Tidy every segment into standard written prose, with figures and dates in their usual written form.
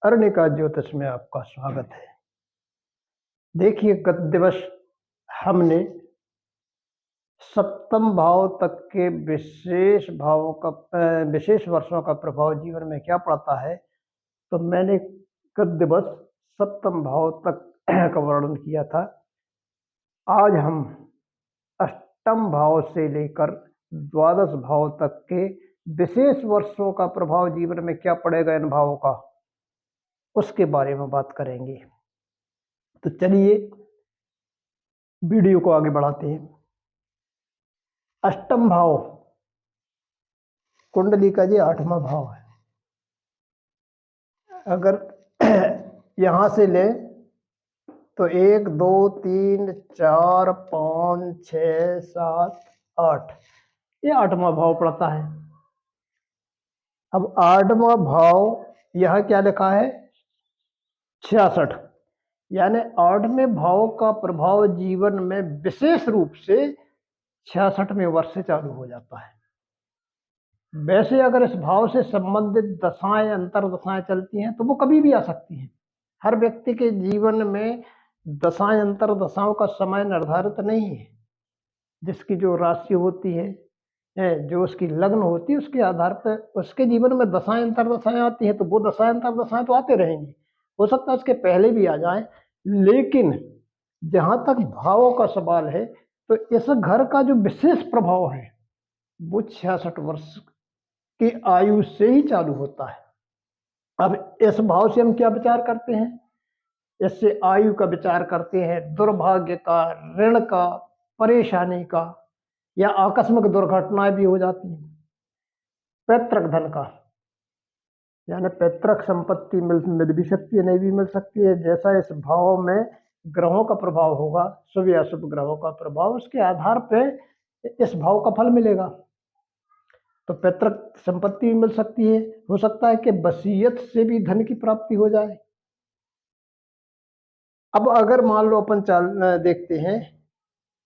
अर्णिका ज्योतिष में आपका स्वागत है। देखिए, गत दिवस हमने सप्तम भाव तक के विशेष वर्षों का प्रभाव जीवन में क्या पड़ता है, तो मैंने गत दिवस सप्तम भाव तक का वर्णन किया था। आज हम अष्टम भाव से लेकर द्वादश भाव तक के विशेष वर्षों का प्रभाव जीवन में क्या पड़ेगा इन भावों का, उसके बारे में बात करेंगे। तो चलिए वीडियो को आगे बढ़ाते हैं। अष्टम भाव कुंडली का ये 8वां भाव है। अगर यहां से ले तो 1 2 3 4 5 6 7 8, ये 8वां भाव पड़ता है। अब 8वां भाव यह क्या लिखा है, 66, यानी 8वें भाव का प्रभाव जीवन में विशेष रूप से 66वें वर्ष से चालू हो जाता है। वैसे अगर इस भाव से संबंधित दशाएं, अंतर दशाएं चलती हैं तो वो कभी भी आ सकती हैं। हर व्यक्ति के जीवन में दशाएं, अंतर दशाओं का समय निर्धारित नहीं है। जिसकी जो राशि होती है, जो उसकी लग्न होती है, उसके आधार पर उसके जीवन में दशाएं, अंतर दशाएं आती हैं, तो वो दशाएं, अंतर दशाएं तो आते रहेंगी। हो सकता है उसके पहले भी आ जाए, लेकिन जहां तक भावों का सवाल है तो इस घर का जो विशेष प्रभाव है वो 66 वर्ष की आयु से ही चालू होता है। अब इस भाव से हम क्या विचार करते हैं, इससे आयु का विचार करते हैं, दुर्भाग्य का, ऋण का, परेशानी का, या आकस्मिक दुर्घटनाएं भी हो जाती हैं। पैतृक धन का, यानी पैतृक संपत्ति मिल भी सकती है, नहीं भी मिल सकती है। जैसा इस भाव में ग्रहों का प्रभाव होगा, शुभ या अशुभ ग्रहों का प्रभाव, उसके आधार पर इस भाव का फल मिलेगा। तो पैतृक संपत्ति भी मिल सकती है। हो सकता है कि वसीयत से भी धन की प्राप्ति हो जाए। अब अगर मान लो अपन देखते हैं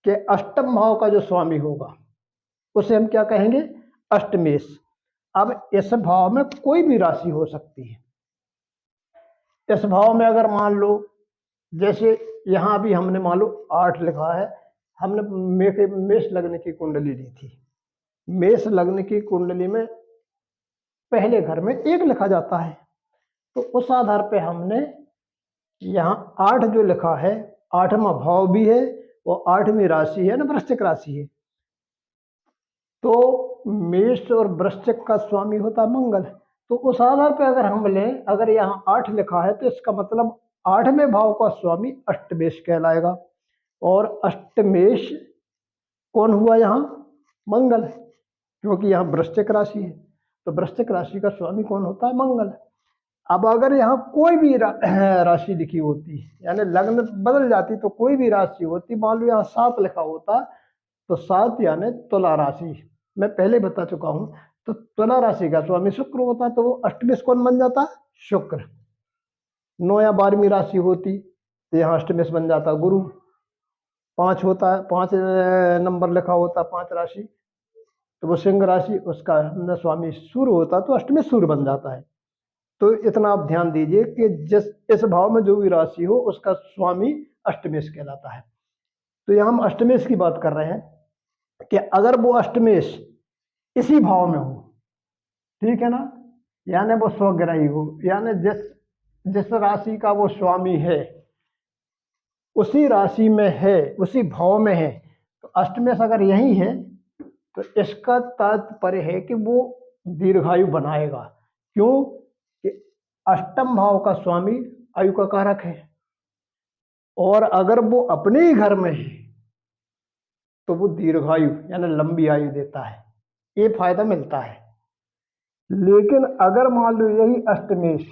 कि अष्टम भाव का जो स्वामी होगा उसे हम क्या कहेंगे, अष्टमेश। अब इस भाव में कोई भी राशि हो सकती है। इस भाव में अगर मान लो, जैसे यहां भी हमने मान लो 8 लिखा है, हमने मेष लग्न की कुंडली ली थी। मेष लग्न की कुंडली में पहले घर में 1 लिखा जाता है, तो उस आधार पे हमने यहाँ 8 जो लिखा है, 8वां भाव भी है, वो 8वीं राशि है ना, वृश्चिक राशि है। तो मेष और वृश्चिक का स्वामी होता है मंगल। तो उस आधार पे अगर हम लें, अगर यहाँ 8 लिखा है तो इसका मतलब 8वें भाव का स्वामी अष्टमेश कहलाएगा। और अष्टमेश कौन हुआ यहाँ, मंगल, क्योंकि यहाँ वृश्चिक राशि है। तो वृश्चिक राशि का स्वामी कौन होता है, मंगल। अब अगर यहाँ कोई भी राशि लिखी होती, यानी लग्न बदल जाती, तो कोई भी राशि होती, मान लो यहाँ 7 लिखा होता, तो 7 यानी तुला राशि, मैं पहले बता चुका हूं। तो तुला राशि का स्वामी शुक्र होता, तो वो अष्टमेश कौन बन जाता, शुक्र। 9 या 12वीं राशि होती तो यहाँ अष्टमेश बन जाता गुरु। 5 होता है, 5 नंबर लिखा होता, 5 राशि, तो वो सिंह राशि, उसका स्वामी सूर्य होता, तो अष्टमेश सूर्य बन जाता है। तो इतना आप ध्यान दीजिए कि जिस इस भाव में जो भी राशि हो उसका स्वामी अष्टमेश कहलाता है। तो यहाँ हम अष्टमेश की बात कर रहे हैं कि अगर वो अष्टमेश इसी भाव में हो, ठीक है ना, यानी वो स्वग्रही हो, यानी जिस राशि का वो स्वामी है उसी राशि में है, उसी भाव में है, तो अष्टमेश अगर यही है तो इसका तात्पर्य है कि वो दीर्घायु बनाएगा। क्यों कि अष्टम भाव का स्वामी आयु का कारक है, और अगर वो अपने ही घर में है तो वो दीर्घायु यानी लंबी आयु देता है, ये फायदा मिलता है। लेकिन अगर मान लो यही अष्टमेश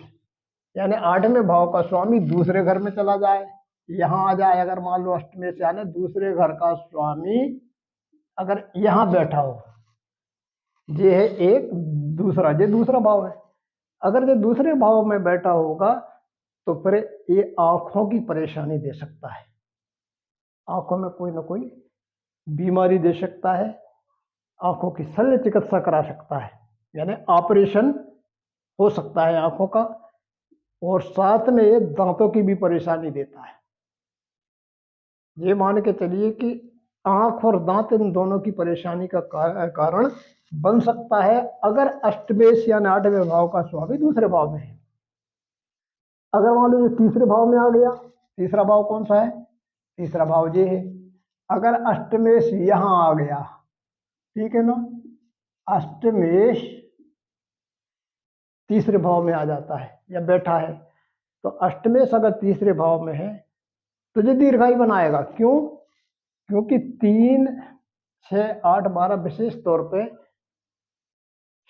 यानी 8वें भाव का स्वामी दूसरे घर में चला जाए, यहाँ आ जाए, अगर मान लो अष्टमेश यानी दूसरे घर का स्वामी अगर यहाँ बैठा हो, ये है एक दूसरा, ये दूसरा भाव है, अगर ये दूसरे भाव में बैठा होगा तो फिर ये आंखों की परेशानी दे सकता है, आंखों में कोई ना कोई बीमारी दे सकता है, आंखों की शल्य चिकित्सा करा सकता है, यानी ऑपरेशन हो सकता है आंखों का। और साथ में ये दांतों की भी परेशानी देता है। ये मान के चलिए कि आंख और दांत इन दोनों की परेशानी का कारण बन सकता है अगर अष्टमेश यानी 8वें भाव का स्वामी दूसरे भाव में है। अगर मान लो ये तीसरे भाव में आ गया, तीसरा भाव कौन सा है? तीसरा भाव ये है। अगर अष्टमेश यहां आ गया, ठीक है ना, अष्टमेश तीसरे भाव में आ जाता है या बैठा है, तो अष्टमेश अगर तीसरे भाव में है तो ये दीर्घायु बनाएगा। क्यों? क्योंकि 3, 6, 8, 12 विशेष तौर पे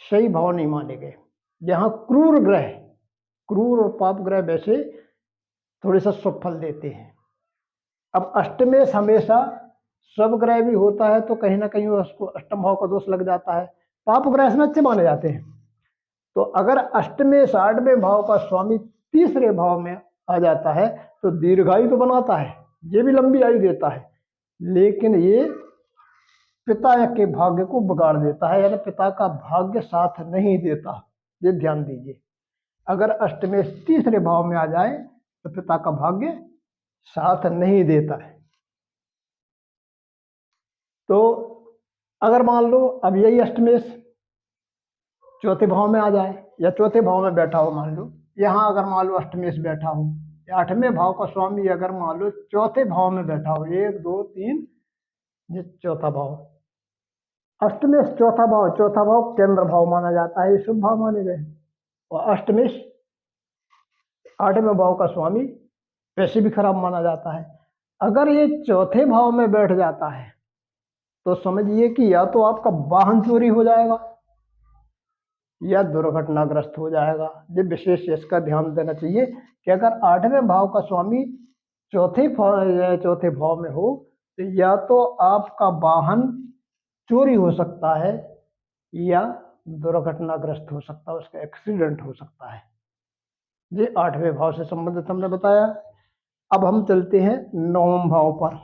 सही भाव नहीं माने गए। यहाँ क्रूर ग्रह, क्रूर और पाप ग्रह वैसे थोड़े सा शुभ फल देते हैं। अब अष्टमेश हमेशा शुभ ग्रह भी होता है तो कहीं ना कहीं उसको अष्टम भाव का दोष लग जाता है। पाप ग्रह इसमें अच्छे माने जाते हैं। तो अगर अष्टमेश 8वें भाव का स्वामी तीसरे भाव में आ जाता है तो दीर्घायु तो बनाता है, ये भी लंबी आयु देता है, लेकिन ये पिता के भाग्य को बिगाड़ देता है, यानी पिता का भाग्य साथ नहीं देता। ये ध्यान दीजिए, अगर अष्टमेश तीसरे भाव में आ जाए तो पिता का भाग्य साथ नहीं देता है। तो अगर मान लो अब यही अष्टमेश चौथे भाव में आ जाए या चौथे भाव में बैठा हो, मान लो यहाँ अगर मान लो अष्टमेश बैठा हो या 8वें भाव का स्वामी अगर मान लो चौथे भाव में बैठा हो, 1, 2, 3, ये चौथा भाव, अष्टमेश चौथा भाव केंद्र भाव माना जाता है, ये शुभ भाव माने गए। और अष्टमेश 8वें भाव का स्वामी वैसे भी खराब माना जाता है। अगर ये चौथे भाव में बैठ जाता है तो समझिए कि या तो आपका वाहन चोरी हो जाएगा या दुर्घटनाग्रस्त हो जाएगा। ये विशेष इसका ध्यान देना चाहिए कि अगर 8वें भाव का स्वामी चौथे भाव में हो तो या तो आपका वाहन चोरी हो सकता है या दुर्घटनाग्रस्त हो सकता है, उसका एक्सीडेंट हो सकता है। ये 8वें भाव से संबंधित हमने बताया। अब हम चलते हैं 9वें भाव पर।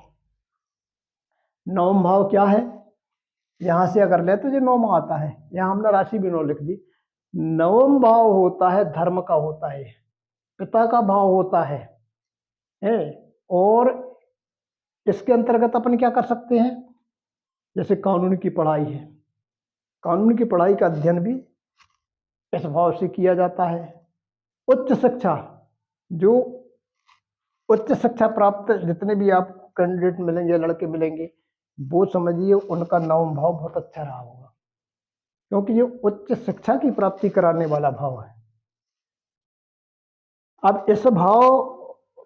9वां भाव क्या है? यहां से अगर ले तो ये 9वां आता है, यहां हमने राशि भी 9 लिख दी। 9वां भाव होता है धर्म का, होता है पिता का भाव होता है, और इसके अंतर्गत अपन क्या कर सकते हैं? जैसे कानून की पढ़ाई है, कानून की पढ़ाई का अध्ययन भी इस भाव से किया जाता है। उच्च शिक्षा, जो उच्च शिक्षा प्राप्त जितने भी आप कैंडिडेट मिलेंगे, लड़के मिलेंगे, वो समझिए उनका 9वां भाव बहुत अच्छा रहा होगा, क्योंकि ये उच्च शिक्षा की प्राप्ति कराने वाला भाव है। अब इस भाव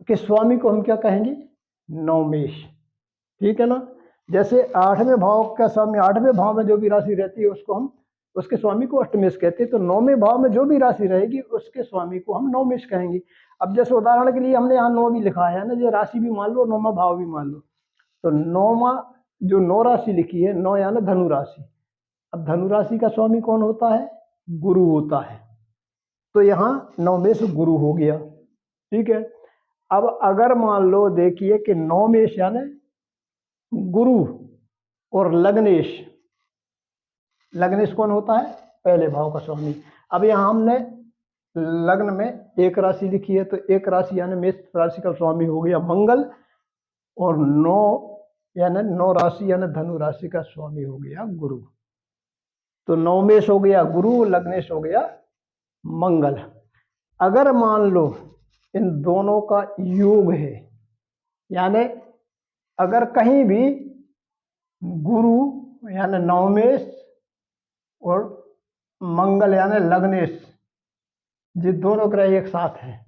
के स्वामी को हम क्या कहेंगे? नवमेश, ठीक है ना। जैसे 8वें भाव का स्वामी, 8वें भाव में जो भी राशि रहती है उसको हम, उसके स्वामी को अष्टमेश कहते हैं। तो 9वें भाव में जो भी राशि रहेगी उसके स्वामी को हम नवमेश कहेंगे। अब जैसे उदाहरण के लिए हमने यहाँ 9 भी लिखा है ना, ये राशि भी मान लो, 9वां भाव भी मान लो, तो 9वां जो 9 राशि लिखी है, 9 यानी धनु राशि। अब धनु राशि का स्वामी कौन होता है? गुरु होता है। तो यहाँ नवमेश गुरु हो गया, ठीक है। अब अगर मान लो देखिए कि नवमेश यानी गुरु और लग्नेश, लग्नेश कौन होता है? पहले भाव का स्वामी। अब यहाँ हमने लग्न में एक राशि लिखी है, तो एक राशि यानी मेष राशि का स्वामी हो गया मंगल, और 9 यानी 9 राशि यानी धनु राशि का स्वामी हो गया गुरु। तो नवमेश हो गया गुरु, लग्नेश हो गया मंगल। अगर मान लो इन दोनों का योग है, यानी अगर कहीं भी गुरु यानी नवमेश और मंगल यानी लग्नेश, ये दोनों ग्रह एक साथ हैं,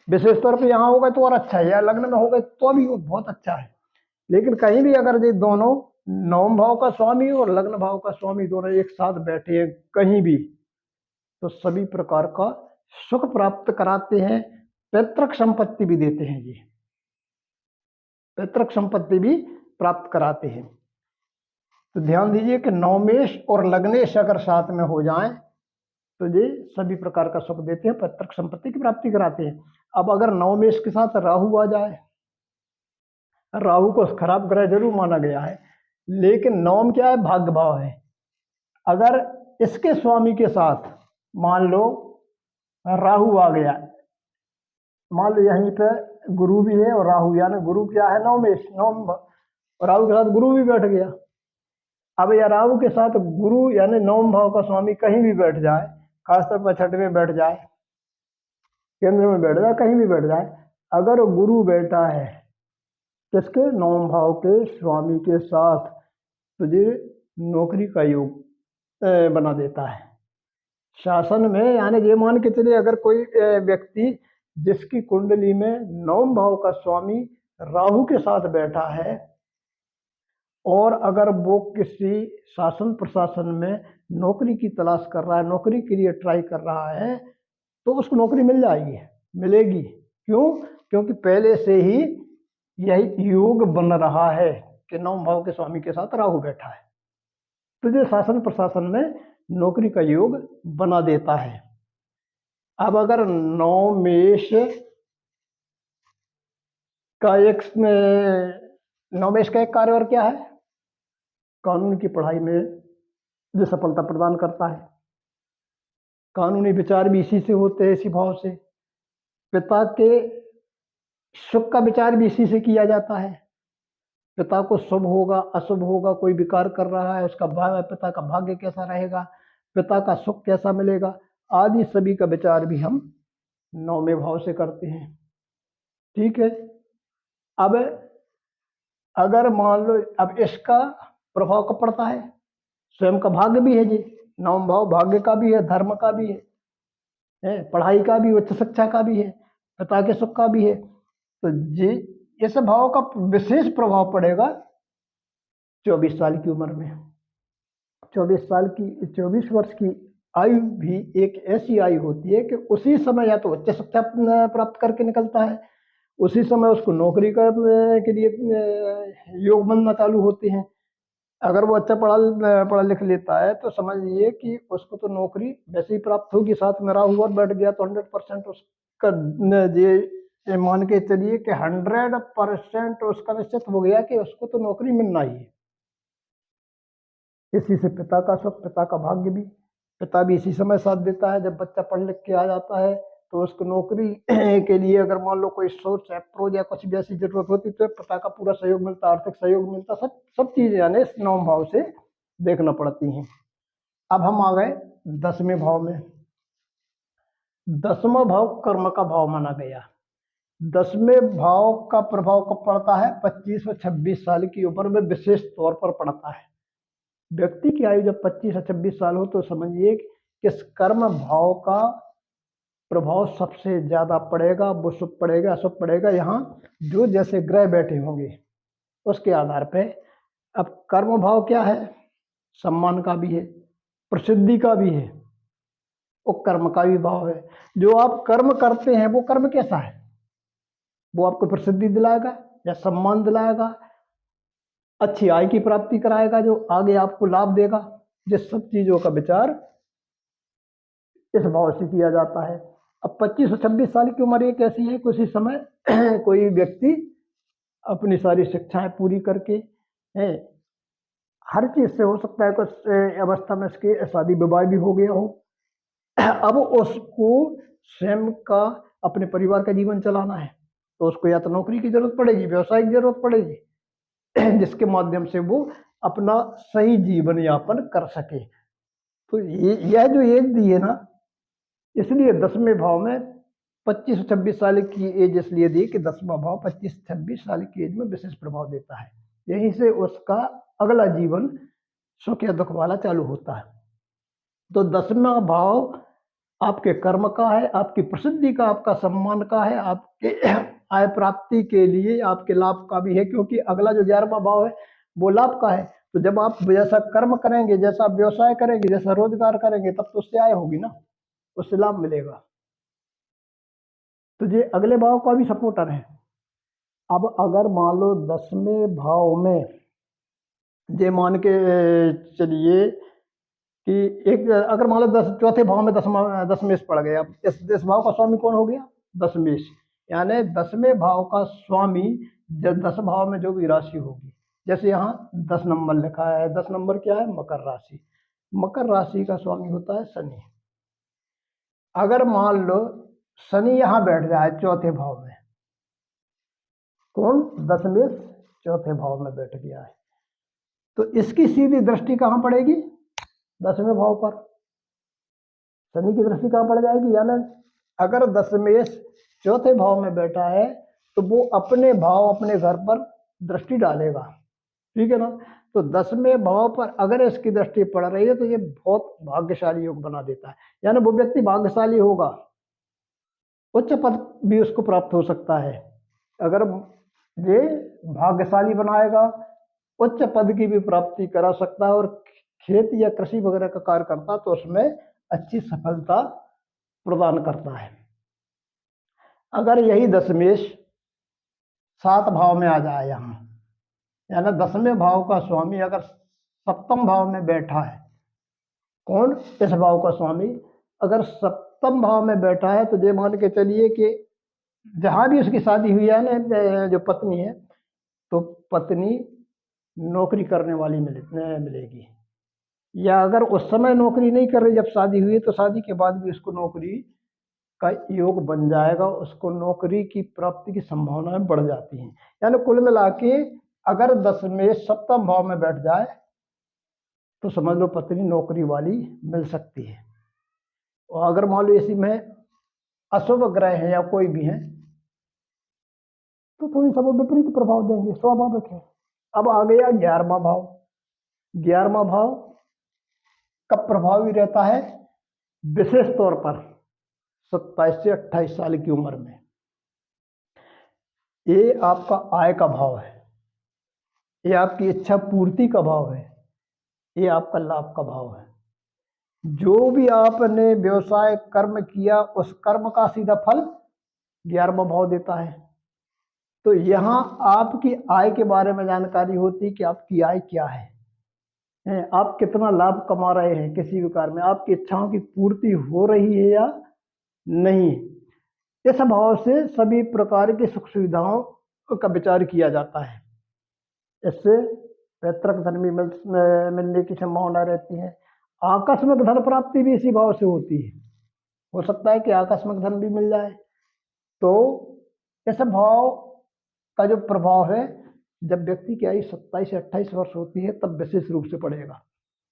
विशेष तौर पे यहाँ होगा तो और अच्छा है, या लग्न में होगा तो भी बहुत अच्छा है। लेकिन कहीं भी अगर ये दोनों नवम भाव का स्वामी और लग्न भाव का स्वामी दोनों एक साथ बैठे हैं कहीं भी, तो सभी प्रकार का सुख प्राप्त कराते हैं, पैतृक संपत्ति भी देते हैं, ये पैतृक संपत्ति भी प्राप्त कराते हैं। तो ध्यान दीजिए कि नवमेश और लग्नेश अगर साथ में हो जाएं तो ये सभी प्रकार का सुख देते हैं, पैतृक संपत्ति की प्राप्ति कराते हैं। अब अगर नवमेश के साथ राहु आ जाए, राहु को खराब ग्रह जरूर माना गया है, लेकिन नवम क्या है? भाग्य भाव है। अगर इसके स्वामी के साथ मान लो राहु आ गया, मान लो यहीं पे गुरु भी है और राहु, यानी गुरु क्या है नवमेश, नवम, और राहु के साथ गुरु भी बैठ गया। अब या राहु के साथ गुरु यानी नवम भाव का स्वामी कहीं भी बैठ जाए, खासतौर पर छठ में बैठ जाए, केंद्र में बैठ जाए, कहीं भी बैठ जाए, अगर गुरु बैठा है किसके, नवम भाव के स्वामी के साथ, तुझे नौकरी का योग बना देता है शासन में। यानी ये मान के चलिए अगर कोई व्यक्ति जिसकी कुंडली में नवम भाव का स्वामी राहु के साथ बैठा है और अगर वो किसी शासन प्रशासन में नौकरी की तलाश कर रहा है, नौकरी के लिए ट्राई कर रहा है, तो उसको नौकरी मिल जाएगी, मिलेगी। क्यों? क्योंकि पहले से ही यही योग बन रहा है कि नवम भाव के स्वामी के साथ राहु बैठा है, तुझे शासन प्रशासन में नौकरी का योग बना देता है। अब अगर नवमेश का एक कार्य और क्या है, कानून की पढ़ाई में जो सफलता प्रदान करता है। कानूनी विचार भी इसी से होते हैं, इसी भाव से। पिता के सुख का विचार भी इसी से किया जाता है। पिता को शुभ होगा अशुभ होगा, कोई विकार कर रहा है, उसका पिता का भाग्य कैसा रहेगा, पिता का सुख कैसा मिलेगा, आदि सभी का विचार भी हम नौवें भाव से करते हैं। ठीक है। अब अगर मान लो अब इसका प्रभाव कब पड़ता है, स्वयं का भाग्य भी है जी, नवम भाव भाग्य का भी है, धर्म का भी है, पढ़ाई का भी, उच्च शिक्षा का भी है, पिता के सुख का भी है। तो जी इस भाव का विशेष प्रभाव पड़ेगा 24 साल की उम्र में। 24 वर्ष की आयु भी एक ऐसी आयु होती है कि उसी समय या तो उच्च शिक्षा प्राप्त करके निकलता है, उसी समय उसको नौकरी के लिए योग बनना चालू होते हैं। अगर वो अच्छा पढ़ा लिख लेता है तो समझिए कि उसको तो नौकरी वैसे ही प्राप्त होगी, साथ में राहु और बैठ गया तो 100% उसका ये मान के चलिए कि 100% उसका निश्चित हो गया कि उसको तो नौकरी मिलना ही है। इसी से पिता का सुख, पिता का भाग्य भी, पिता भी इसी समय साथ देता है। जब बच्चा पढ़ लिख के आ जाता है तो उसको नौकरी के लिए अगर मान लो कोई सोच अप्रोच या कुछ भी ऐसी जरूरत होती तो पिता का पूरा सहयोग मिलता, आर्थिक सहयोग मिलता, सब चीजें यानी इस नवम भाव से देखना पड़ती हैं। अब हम आ गए 10वें भाव में। 10वां भाव कर्म का भाव माना गया। 10वें भाव का प्रभाव कब पड़ता है, 25 और 26 साल की उम्र में विशेष तौर पर पड़ता है। व्यक्ति की आयु जब 25 से 26 साल हो तो समझिए कि इस कर्म भाव का प्रभाव सबसे ज्यादा पड़ेगा। वो शुभ पड़ेगा अशुभ पड़ेगा, यहाँ जो जैसे ग्रह बैठे होंगे उसके आधार पे। अब कर्म भाव क्या है, सम्मान का भी है, प्रसिद्धि का भी है, और कर्म का भी भाव है। जो आप कर्म करते हैं वो कर्म कैसा है, वो आपको प्रसिद्धि दिलाएगा या सम्मान दिलाएगा, अच्छी आय की प्राप्ति कराएगा जो आगे आपको लाभ देगा। जिस सब चीजों का विचार इस भाव से किया जाता है। अब 25 से 26 साल की उम्र एक ऐसी है कि उसी समय कोई व्यक्ति अपनी सारी शिक्षाएं पूरी करके है, हर चीज से हो सकता है कुछ अवस्था में इसके शादी विवाह भी हो गया हो। अब उसको स्वयं का अपने परिवार का जीवन चलाना है तो उसको या तो नौकरी की जरूरत पड़ेगी, व्यवसाय की जरूरत पड़ेगी, जिसके माध्यम से वो अपना सही जीवन यापन कर सके। तो यह जो एज दी है ना, इसलिए 10वें भाव में 25 से 26 साल की एज इसलिए दी कि 10वां भाव 25 से 26 साल की एज में विशेष प्रभाव देता है। यहीं से उसका अगला जीवन सुख या दुख वाला चालू होता है। तो 10वां भाव आपके कर्म का है, आपकी प्रसिद्धि का, आपका सम्मान का है, आपके आय प्राप्ति के लिए आपके लाभ का भी है, क्योंकि अगला जो 11वां भाव है वो लाभ का है। तो जब आप जैसा कर्म करेंगे, जैसा व्यवसाय करेंगे, जैसा रोजगार करेंगे, तब तो उससे आय होगी ना, उससे लाभ मिलेगा। तो ये अगले भाव का भी सपोर्टर है। अब अगर मान लो 10वें भाव में ये मान के चलिए कि एक अगर मान लो 4थे भाव में दशमेश पड़ गया, इस भाव का स्वामी कौन हो गया, दशमेश। यानी 10वें भाव का स्वामी 10 भाव में जो भी राशि होगी, जैसे यहाँ 10 नंबर लिखा है, 10 नंबर क्या है, मकर राशि। मकर राशि का स्वामी होता है शनि। अगर मान लो शनि यहाँ बैठ जाए चौथे भाव में, कौन, दशमेश चौथे भाव में बैठ गया है, तो इसकी सीधी दृष्टि कहाँ पड़ेगी, 10वें भाव पर। शनि की दृष्टि कहाँ पड़ जाएगी, यानी अगर दशमेश चौथे भाव में बैठा है तो वो अपने भाव अपने घर पर दृष्टि डालेगा, ठीक है ना। तो 10वें भाव पर अगर इसकी दृष्टि पड़ रही है तो ये बहुत भाग्यशाली योग बना देता है, यानी वो व्यक्ति भाग्यशाली होगा, उच्च पद भी उसको प्राप्त हो सकता है। अगर ये भाग्यशाली बनाएगा, उच्च पद की भी प्राप्ति करा सकता है, और खेत या कृषि वगैरह का कार्य करता तो उसमें अच्छी सफलता प्रदान करता है। अगर यही दशमेश 7 भाव में आ जाए यहाँ, यानी 10वें भाव का स्वामी अगर 7वें भाव में बैठा है, कौन, इस भाव का स्वामी अगर 7वें भाव में बैठा है, तो ये मान के चलिए कि जहां भी उसकी शादी हुई है ना, जो पत्नी है, तो पत्नी नौकरी करने वाली मिलेगी, या अगर उस समय नौकरी नहीं कर रही जब शादी हुई, तो शादी के बाद भी उसको नौकरी का योग बन जाएगा, उसको नौकरी की प्राप्ति की संभावनाएं बढ़ जाती हैं। यानी कुल मिला के अगर 10वें 7वें भाव में बैठ जाए तो समझ लो पत्नी नौकरी वाली मिल सकती है। और अगर मान लो इसी में अशुभ ग्रह है या कोई भी है तो थोड़ी सब विपरीत प्रभाव देंगे, स्वाभाविक है। अब आ गया 11वां भाव। 11वां भाव कब प्रभावी रहता है, विशेष तौर पर 27 से 28 साल की उम्र में। ये आपका आय का भाव है, ये आपकी इच्छा पूर्ति का भाव है, ये आपका लाभ का भाव है। जो भी आपने व्यवसाय कर्म किया उस कर्म का सीधा फल 11वां भाव देता है। तो यहाँ आपकी आय के बारे में जानकारी होती है कि आपकी आय क्या है, आप कितना लाभ कमा रहे हैं किसी भी कार्य में, आपकी इच्छाओं की पूर्ति हो रही है या नहीं। इस भाव से सभी प्रकार की सुख सुविधाओं का विचार किया जाता है। इससे पैतृक धन भी मिलने की संभावना रहती है। आकस्मिक धन प्राप्ति भी इसी भाव से होती है, हो सकता है कि आकस्मिक धन भी मिल जाए। तो इस भाव का जो प्रभाव है, जब व्यक्ति की आयु 27 से 28 वर्ष होती है तब विशेष रूप से पड़ेगा।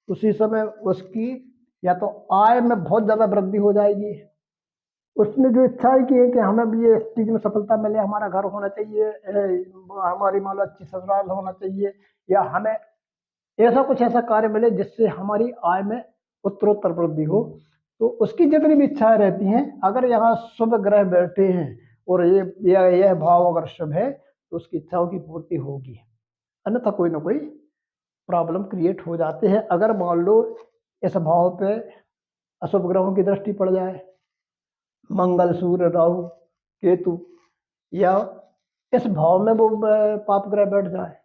उसी समय उसकी या तो आय में बहुत ज़्यादा वृद्धि हो जाएगी, उसने जो इच्छा की है कि हमें भी ये इस चीज़ में सफलता मिले, हमारा घर होना चाहिए, हमारी मान लो अच्छी ससुराल होना चाहिए, या हमें ऐसा कार्य मिले जिससे हमारी आय में उत्तरोत्तर वृद्धि हो, तो उसकी जितनी भी इच्छाएं रहती हैं, अगर यहाँ शुभ ग्रह बैठे हैं और यह भाव अगर शुभ है तो उसकी इच्छाओं की पूर्ति होगी, अन्यथा कोई ना कोई प्रॉब्लम क्रिएट हो जाते हैं। अगर मान लो इस भाव पे अशुभ ग्रहों की दृष्टि पड़ जाए, मंगल सूर्य राहु केतु, या इस भाव में वो पाप ग्रह बैठ जाए,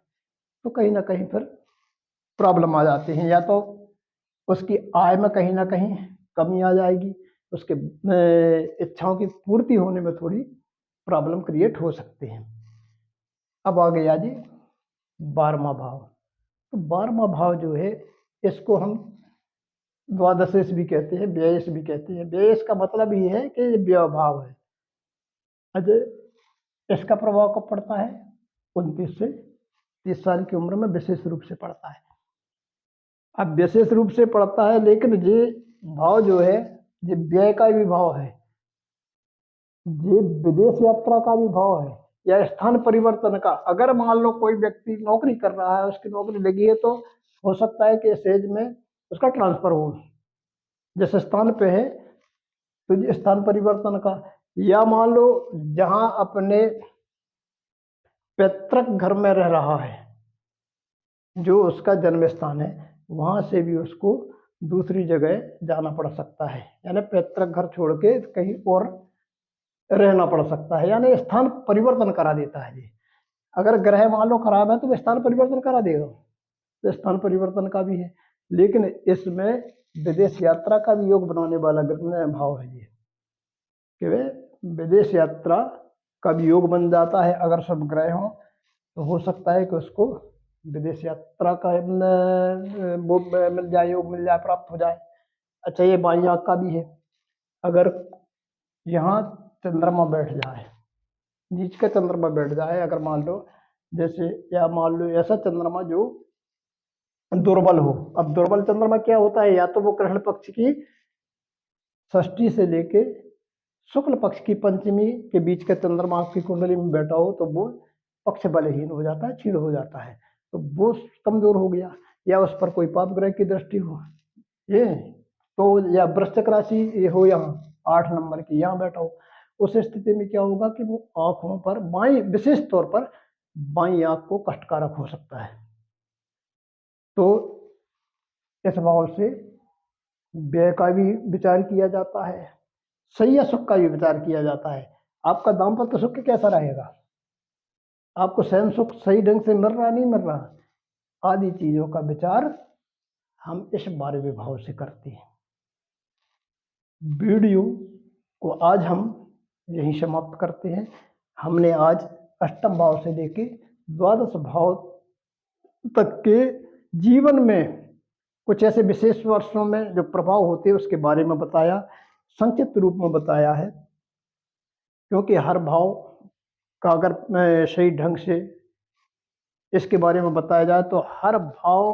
तो कहीं ना कहीं फिर प्रॉब्लम आ जाती हैं। या तो उसकी आय में कहीं ना कहीं कमी आ जाएगी, उसके इच्छाओं की पूर्ति होने में थोड़ी प्रॉब्लम क्रिएट हो सकती है। अब आ गया जी 12वां भाव। तो 12वां भाव जो है इसको हम द्वादशेश भी कहते हैं, व्ययेश भी कहते हैं। व्ययेश का मतलब ये है कि ये व्यय भाव है। अच्छा, इसका प्रभाव कब पड़ता है, 29 से 30 साल की उम्र में विशेष रूप से पड़ता है। अब विशेष रूप से पड़ता है, लेकिन ये भाव जो है ये व्यय का भी भाव है, ये विदेश यात्रा का भी भाव है, या स्थान परिवर्तन का। अगर मान लो कोई व्यक्ति नौकरी कर रहा है, उसकी नौकरी लगी है, तो हो सकता है कि इस एज में उसका ट्रांसफर हो, जिस स्थान पे है तो स्थान परिवर्तन का। या मान लो जहां अपने पैतृक घर में रह रहा है, जो उसका जन्म स्थान है, वहां से भी उसको दूसरी जगह जाना पड़ सकता है, यानी पैतृक घर छोड़ के कहीं और रहना पड़ सकता है, यानी स्थान परिवर्तन करा देता है। जी, अगर ग्रह मान लो खराब है तो वो स्थान परिवर्तन करा देगा, तो स्थान परिवर्तन का भी है। लेकिन इसमें विदेश यात्रा का भी योग बनाने वाला भाव है ये, कि वे विदेश यात्रा का भी योग बन जाता है। अगर सब ग्रह हों तो हो सकता है कि उसको विदेश यात्रा का वो मिल जाए, योग मिल जाए, प्राप्त हो जाए। अच्छा, ये बाई आंख का भी है। अगर यहाँ चंद्रमा बैठ जाए, नीच का चंद्रमा बैठ जाए, अगर मान लो जैसे, या मान लो ऐसा चंद्रमा जो दुर्बल हो। अब दुर्बल चंद्रमा क्या होता है, या तो वो कृष्ण पक्ष की षष्ठी से लेके शुक्ल पक्ष की पंचमी के बीच का चंद्रमा आपकी कुंडली में बैठा हो तो वो पक्ष बलहीन हो जाता है, क्षीण हो जाता है, तो वो कमजोर हो गया। या उस पर कोई पाप ग्रह की दृष्टि हो ये, तो या वृश्चिक राशि ये हो यहाँ 8 नंबर की यहाँ बैठा हो, उस स्थिति में क्या होगा कि वो आंखों पर बाई, विशेष तौर पर बाई आंख को कष्टकारक हो सकता है। तो इस भाव से व्यय का भी विचार किया जाता है, सही या सुख का भी विचार किया जाता है। आपका दाम्पत्य सुख कैसा रहेगा, आपको सहन सुख सही ढंग से मिल रहा नहीं मिल रहा, आदि चीजों का विचार हम इस 12वें भाव से करते हैं। वीडियो को आज हम यहीं समाप्त करते हैं। हमने आज अष्टम भाव से लेके द्वादश भाव तक के जीवन में कुछ ऐसे विशेष वर्षों में जो प्रभाव होते हैं उसके बारे में बताया, संक्षिप्त रूप में बताया है, क्योंकि हर भाव का अगर सही ढंग से इसके बारे में बताया जाए तो हर भाव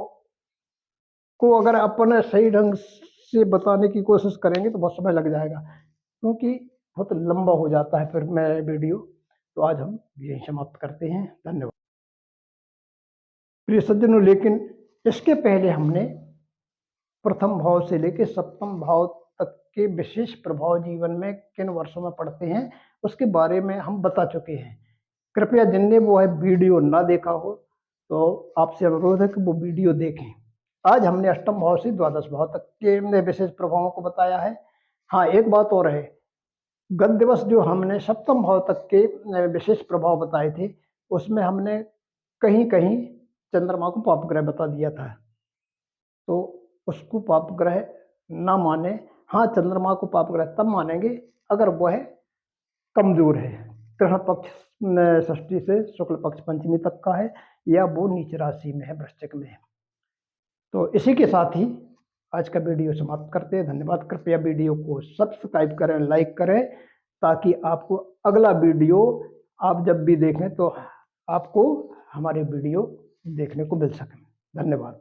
को अगर अपन सही ढंग से बताने की कोशिश करेंगे तो बहुत समय लग जाएगा, क्योंकि बहुत लंबा हो जाता है फिर मैं वीडियो। तो आज हम यही समाप्त करते हैं, धन्यवाद प्रिय सज्जनों। लेकिन इसके पहले हमने प्रथम भाव से लेकर सप्तम भाव तक के विशेष प्रभाव जीवन में किन वर्षों में पड़ते हैं उसके बारे में हम बता चुके हैं। कृपया जिनने वो है वीडियो ना देखा हो तो आपसे अनुरोध है कि वो वीडियो देखें। आज हमने अष्टम भाव से द्वादश भाव तक के विशेष प्रभावों को बताया है। हाँ, एक बात और है, गत दिवस जो हमने सप्तम भाव तक के विशेष प्रभाव बताए थे उसमें हमने कहीं कहीं चंद्रमा को पाप ग्रह बता दिया था, तो उसको पाप ग्रह ना माने। हाँ, चंद्रमा को पाप ग्रह तब मानेंगे अगर वह कमजोर है, कृष्ण पक्ष षष्ठी से शुक्ल पक्ष पंचमी तक का है, या वो नीच राशि में है, वृश्चिक में है। तो इसी के साथ ही आज का वीडियो समाप्त करते हैं। धन्यवाद। कृपया वीडियो को सब्सक्राइब करें, लाइक करें, ताकि आपको अगला वीडियो आप जब भी देखें तो आपको हमारे वीडियो देखने को मिल सके। धन्यवाद।